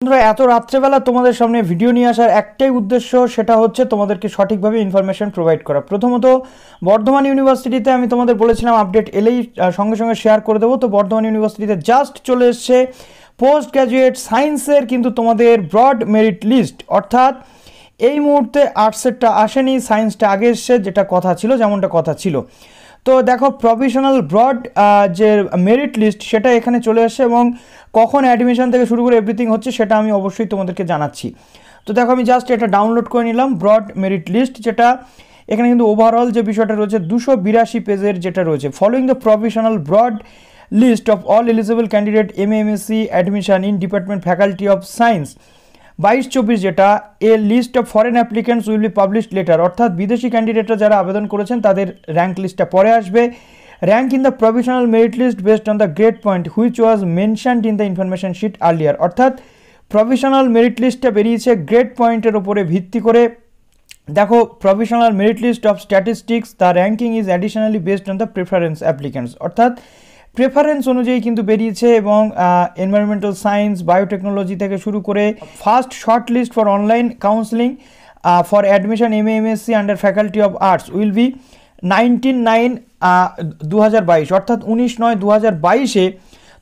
বন্ধুরা, এত রাত্রেবেলা তোমাদের সামনে ভিডিও নিয়ে আসার একটাই উদ্দেশ্য, সেটা হচ্ছে তোমাদেরকে সঠিকভাবে ইনফরমেশন প্রোভাইড করা। প্রথমত বর্ধমান ইউনিভার্সিটিতে আমি তোমাদের বলেছিলাম আপডেট এলেই সঙ্গে সঙ্গে শেয়ার করে দেবো। তো বর্ধমান ইউনিভার্সিটিতে জাস্ট চলে এসছে পোস্ট গ্র্যাজুয়েট সায়েন্সের কিন্তু তোমাদের ব্রড মেরিট লিস্ট, অর্থাৎ এই মুহূর্তে আর্টসেরটা আসেনি, সায়েন্সটা আগে এসছে, যেটা কথা ছিল, যেমনটা কথা ছিল। তো দেখো প্রফেশনাল ব্রড যে মেরিট লিস্ট সেটা এখানে চলে আসছে, এবং কখন অ্যাডমিশন থেকে শুরু করে এভরিথিং হচ্ছে সেটা আমি অবশ্যই তোমাদেরকে জানাচ্ছি। তো দেখো আমি জাস্ট এটা ডাউনলোড করে নিলাম, ব্রড মেরিট লিস্ট, যেটা এখানে কিন্তু ওভারঅল যে বিষয়টা রয়েছে 282 পেজের যেটা রয়েছে। Following the professional broad list of all eligible candidate M.A M.Sc admission in department faculty of science 22-24, যেটা a list of foreign applicants will be published later, অর্থাৎ বিদেশি ক্যান্ডিডেটরা যারা আবেদন করেছেন তাদের র্যাঙ্ক লিস্টটা পরে আসবে। Rank in the professional merit list based on the grade point which was mentioned in the information sheet earlier, অর্থাৎ প্রফেশনাল মেরিট লিস্টটা বেরিয়েছে গ্রেড পয়েন্টের ওপরে ভিত্তি করে। দেখো professional merit list of statistics the ranking is additionally based on the preference applicants, অর্থাৎ প্রেফারেন্স অনুযায়ী কিন্তু বেরিয়েছে, এবং এনভায়রনমেন্টাল সায়েন্স, বায়োটেকনোলজি থেকে শুরু করে first short list for online counselling for admission M.A M.Sc under faculty of arts will be 19/9/2022, অর্থাৎ 19/9/2022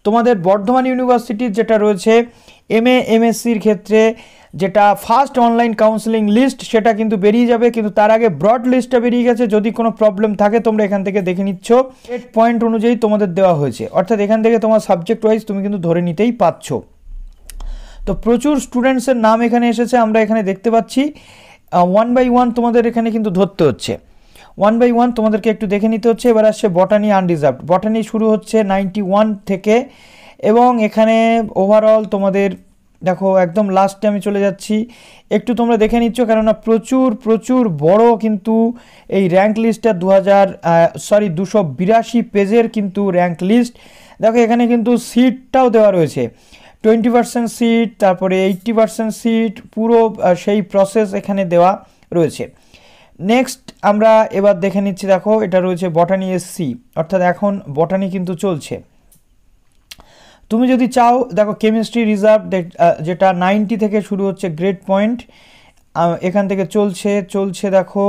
তোমাদের বর্ধমান ইউনিভার্সিটির যেটা রয়েছে M.A M.Sc-র ক্ষেত্রে যেটা ফার্স্ট অনলাইন কাউন্সেলিং লিস্ট সেটা কিন্তু বেরিয়ে যাবে, কিন্তু তার আগে ব্রড লিস্টটা বেরিয়ে গেছে। যদি কোনো প্রবলেম থাকে তোমরা এখান থেকে দেখে নিচ্ছ, গ্রেড পয়েন্ট অনুযায়ী তোমাদের দেওয়া হয়েছে, অর্থাৎ এখান থেকে তোমার সাবজেক্ট ওয়াইজ তুমি কিন্তু ধরে নিতেই পাচ্ছ। তো প্রচুর স্টুডেন্টসের নাম এখানে এসেছে, আমরা এখানে দেখতে পাচ্ছি। 1 by 1 তোমাদের এখানে কিন্তু ধরতে হচ্ছে, 1 by 1 তোমাদেরকে একটু দেখে নিতে হচ্ছে। এবার আসছে বটানি আনরিজার্ভড, বটানি শুরু হচ্ছে 91 থেকে, এবং এখানে ওভারঅল তোমাদের দেখো একদম লাস্টে আমি চলে যাচ্ছি, একটু তোমরা দেখে নিচ্ছ, কেননা প্রচুর বড় কিন্তু এই র্যাঙ্ক লিস্টটা 282 পেজের কিন্তু র্যাঙ্ক লিস্ট। দেখো এখানে কিন্তু সিটটাও দেওয়া রয়েছে, 20% সিট, তারপরে 80% সিট, পুরো সেই প্রসেস এখানে দেওয়া রয়েছে। নেক্সট আমরা এবার দেখে নিচ্ছি, দেখো এটা রয়েছে বটানি SC, অর্থাৎ এখন বটানি কিন্তু চলছে। তুমি যদি চাও দেখো কেমিস্ট্রি রিজার্ভ, যেটা 90 থেকে শুরু হচ্ছে গ্রেড পয়েন্ট, এখান থেকে চলছে দেখো।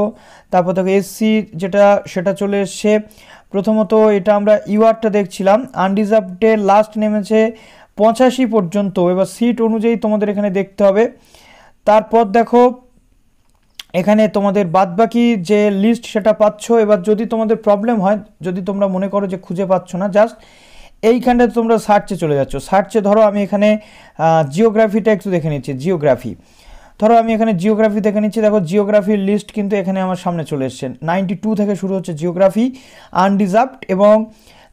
তারপর দেখো SC যেটা সেটা চলে এসছে। প্রথমত এটা আমরা ইউআরটা দেখছিলাম, আনরিজার্ভডের লাস্ট নেমেছে 85 পর্যন্ত, এবার সিট অনুযায়ী তোমাদের এখানে দেখতে হবে। তারপর দেখো এখানে তোমাদের বাদবাকি যে লিস্ট সেটা পাচ্ছ। এবার যদি তোমাদের প্রবলেম হয়, যদি তোমরা মনে করো যে খুঁজে পাচ্ছ না, জাস্ট এইখানটাতে তোমরা সার্চে চলে যাচ্ছ। সার্চে ধরো আমি এখানে জিওগ্রাফিটা একটু দেখে নিচ্ছি, জিওগ্রাফি ধরো আমি এখানে জিওগ্রাফি দেখে নিচ্ছি। দেখো জিওগ্রাফির লিস্ট কিন্তু এখানে আমার সামনে চলে এসছে, 92 থেকে শুরু হচ্ছে জিওগ্রাফি আনরিজার্ভড, এবং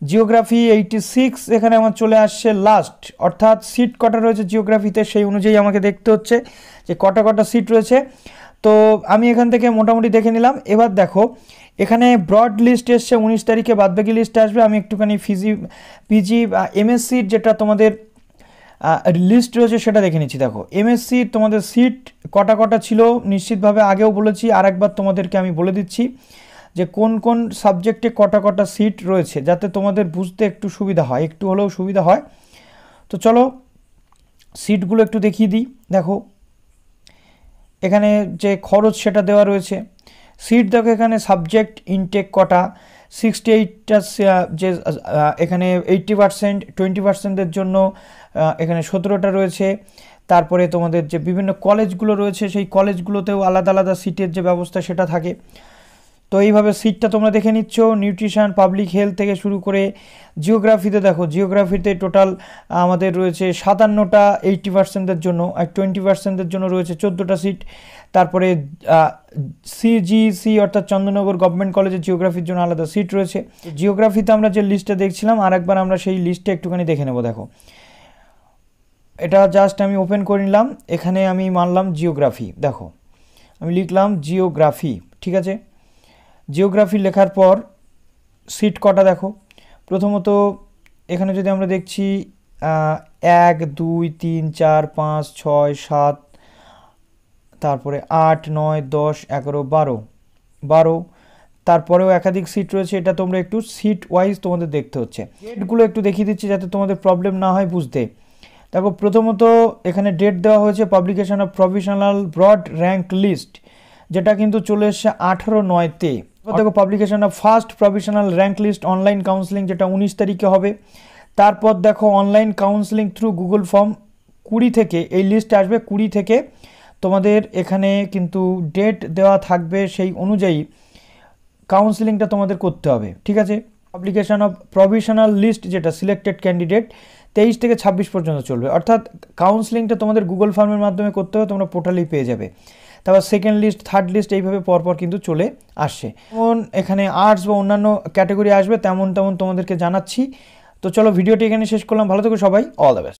জিওগ্রাফি 86 এখানে আমার চলে আসছে লাস্ট, অর্থাৎ সিট কটা রয়েছে জিওগ্রাফিতে সেই অনুযায়ী আমাকে দেখতে হচ্ছে যে কটা সিট রয়েছে। তো আমি এখান থেকে মোটামুটি দেখে নিলাম। এবার দেখো এখানে ব্রড লিস্ট এসছে 19 তারিখে, বাদবাকি লিস্ট আসবে। আমি একটুখানি PG MSc যেটা তোমাদের লিস্ট রয়েছে সেটা দেখে নিচ্ছি। দেখো MSc তোমাদের সিট কটা ছিল নিশ্চিতভাবে আগেও বলেছি, আরেকবার তোমাদেরকে আমি বলে দিচ্ছি যে কোন সাবজেক্টে কটা সিট রয়েছে, যাতে তোমাদের বুঝতে একটু সুবিধা হয়, একটু হলেও সুবিধা হয়। তো চলো সিটগুলো একটু দেখিয়ে দিই। দেখো এখানে যে খরচ সেটা দেওয়া রয়েছে। সিট দেখো এখানে সাবজেক্ট ইনটেক কটা, 68টা, যে এখানে 80%, 20%-এর জন্য এখানে 17টা রয়েছে। তারপরে তোমাদের যে বিভিন্ন কলেজগুলো রয়েছে সেই কলেজগুলোতেও আলাদা সিটের যে ব্যবস্থা সেটা থাকে। তো এইভাবে সিটটা তোমরা দেখে নিচ্ছ। নিউট্রিশন, পাবলিক হেলথ থেকে শুরু করে জিওগ্রাফিতে দেখো, জিওগ্রাফিতে টোটাল আমাদের রয়েছে 57টা 80%-এর জন্য, আর 20%-এর জন্য রয়েছে 14টা সিট। তারপরে CGC অর্থাৎ চন্দ্রনগর গভর্নমেন্ট কলেজের জিওগ্রাফির জন্য আলাদা সিট রয়েছে। জিওগ্রাফিতে আমরা যে লিস্টটা দেখছিলাম আরেকবার আমরা সেই লিস্টটা একটুখানি দেখে নেব। দেখো এটা জাস্ট আমি ওপেন করে নিলাম, এখানে আমি মানলাম জিওগ্রাফি, দেখো আমি লিখলাম জিওগ্রাফি, ঠিক আছে। জিওগ্রাফি লেখার পর সিট কটা দেখো। প্রথমত এখানে যদি আমরা দেখছি 1 2 3 4 5 6 7, তারপরে 8 9 10 11 12, তারপরেও একাধিক সিট রয়েছে। এটা তোমরা একটু সিট ওয়াইজ তোমাদের দেখতে হচ্ছে। ডেটগুলো একটু দেখিয়ে দিচ্ছি যাতে তোমাদের প্রবলেম না হয় বুঝতে। দেখো প্রথমত এখানে ডেট দেওয়া হয়েছে publication of provisional broad rank list, যেটা কিন্তু চলে এসছে 18/9-তে। দেখো publication of first provisional rank list online counselling, যেটা 19 তারিখে হবে। তারপর দেখো online counselling through Google form 20 থেকে এই লিস্ট আসবে, 20 থেকে তোমাদের এখানে কিন্তু ডেট দেওয়া থাকবে, সেই অনুযায়ী কাউন্সিলিংটা তোমাদের করতে হবে, ঠিক আছে। পাবলিকেশন অফ প্রভিশনাল লিস্ট যেটা সিলেক্টেড ক্যান্ডিডেট 23 থেকে 26 পর্যন্ত চলবে, অর্থাৎ কাউন্সিলিংটা তোমাদের গুগল ফর্মের মাধ্যমে করতে হবে, তোমরা পোর্টালেই পেয়ে যাবে। তারপর সেকেন্ড লিস্ট, থার্ড লিস্ট, এইভাবে পরপর কিন্তু চলে আসছে। যেমন এখানে আর্টস বা অন্যান্য ক্যাটাগরি আসবে তেমন তেমন তোমাদেরকে জানাচ্ছি। তো চলো ভিডিওটি এখানে শেষ করলাম, ভালো থেকো সবাই, অল দ্য বেস্ট।